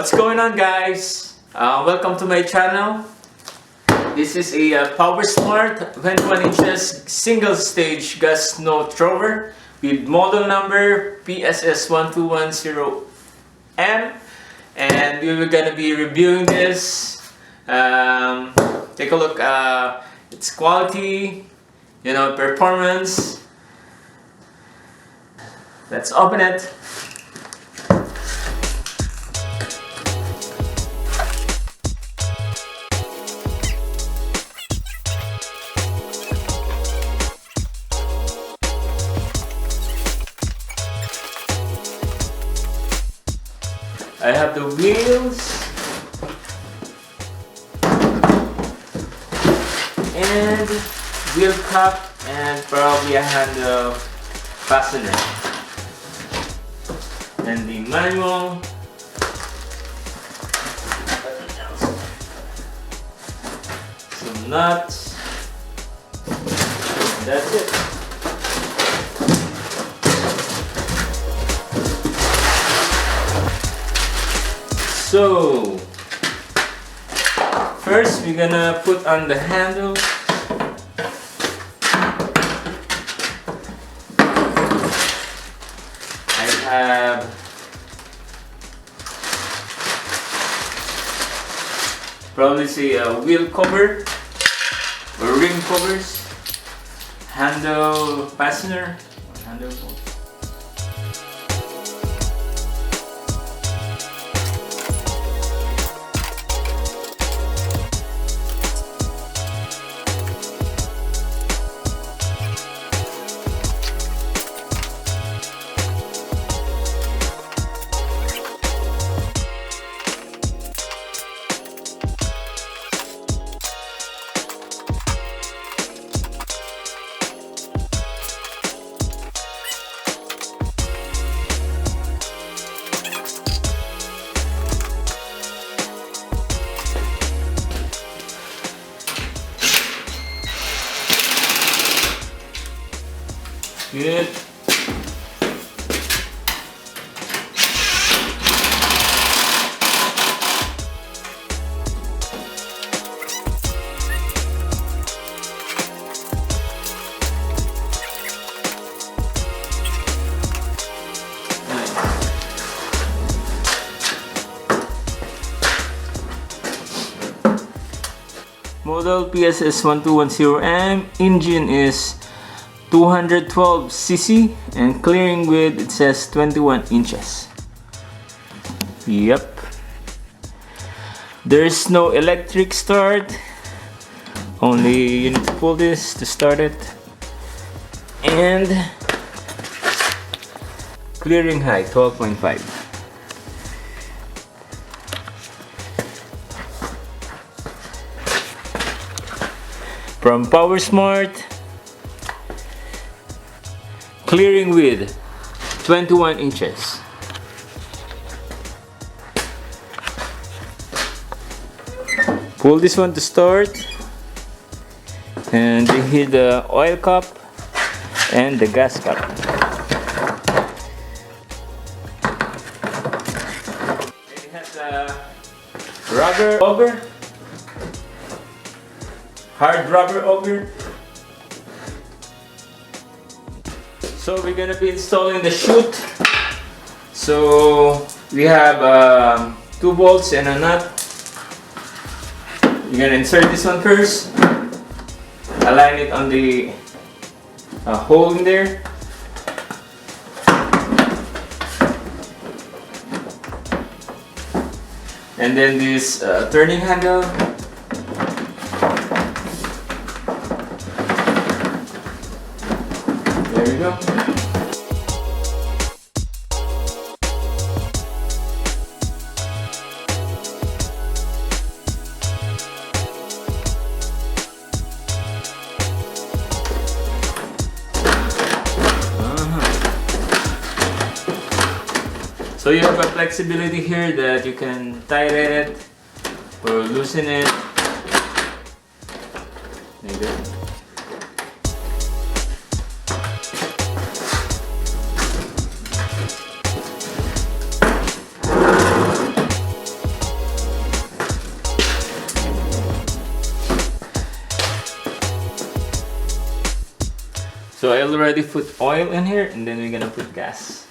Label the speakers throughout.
Speaker 1: What's going on, guys? Welcome to my channel. This is a Powersmart 21 inches single stage gas snow thrower with model number PSS1210M, and we were gonna be reviewing this. Take a look its quality, performance. Let's open it. I have the wheels and wheel cup and probably a handle fastener, and the manual, some nuts. That's it. So, first we're gonna put on the handle. I have probably say a wheel cover or rim covers, handle fastener, handle. Good. Model PSS1210M, engine is 212cc, and clearing width, it says 21 inches. Yep. There's no electric start, only you need to pull this to start it. And clearing height 12.5. From Powersmart, clearing width 21 inches. Pull this one to start, and you hit the oil cup and the gas cup. It has a rubber auger, hard rubber auger. So we're gonna be installing the chute. So we have 2 bolts and a nut. We're gonna insert this one first. Align it on the hole in there. And then this turning handle. There we go. So you have a flexibility here that you can tighten it or loosen it. There you go. So I already put oil in here, and then we're gonna put gas.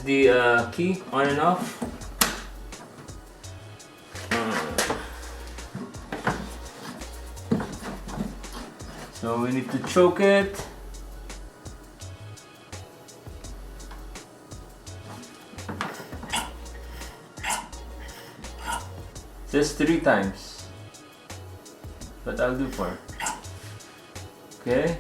Speaker 1: The key on and off. So we need to choke it. Just 3 times, but I'll do 4. Okay.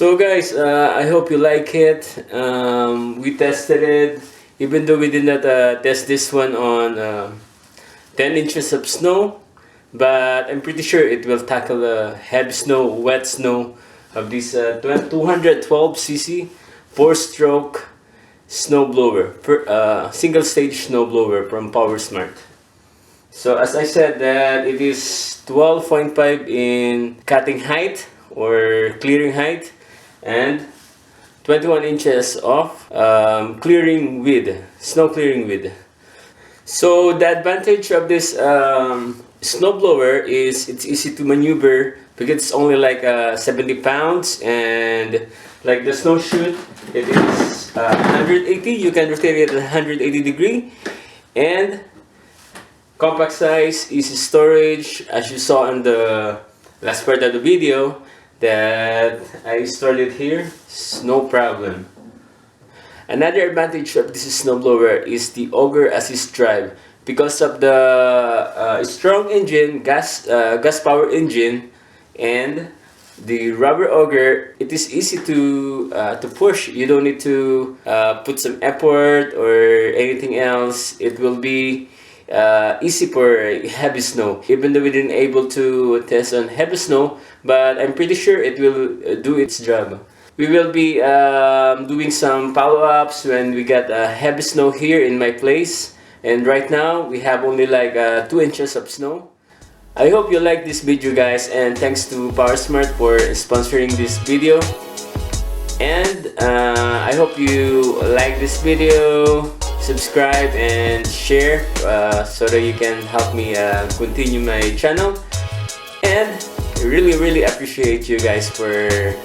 Speaker 1: So guys, I hope you like it. We tested it, even though we did not test this one on 10 inches of snow, but I'm pretty sure it will tackle the heavy snow, wet snow of this 212cc 4-stroke snow blower, single stage snow blower from Powersmart. So as I said, that it is 12.5 in cutting height or clearing height, and 21 inches of clearing width, snow clearing width. So the advantage of this snowblower is it's easy to maneuver because it's only like 70 pounds, and like the snow chute, it is 180. You can rotate it at 180 degree, and compact size, easy storage, as you saw in the last part of the video that I stored it here. It's no problem. Another advantage of this snowblower is the auger assist drive. Because of the strong engine, gas power engine, and the rubber auger, it is easy to push. You don't need to put some effort or anything else. It will be easy for heavy snow. Even though we didn't able to test on heavy snow, but I'm pretty sure it will do its job. We will be doing some follow-ups when we get heavy snow here in my place, and right now we have only like 2 inches of snow. I hope you like this video guys, and thanks to Powersmart for sponsoring this video. And I hope you like this video, subscribe and share so that you can help me continue my channel. And really appreciate you guys for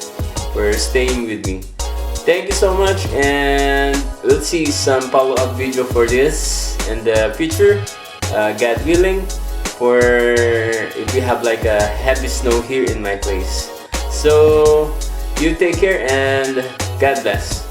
Speaker 1: staying with me. Thank you so much, and we'll see some follow-up video for this in the future, God willing, for if we have like a heavy snow here in my place. So you take care and God bless.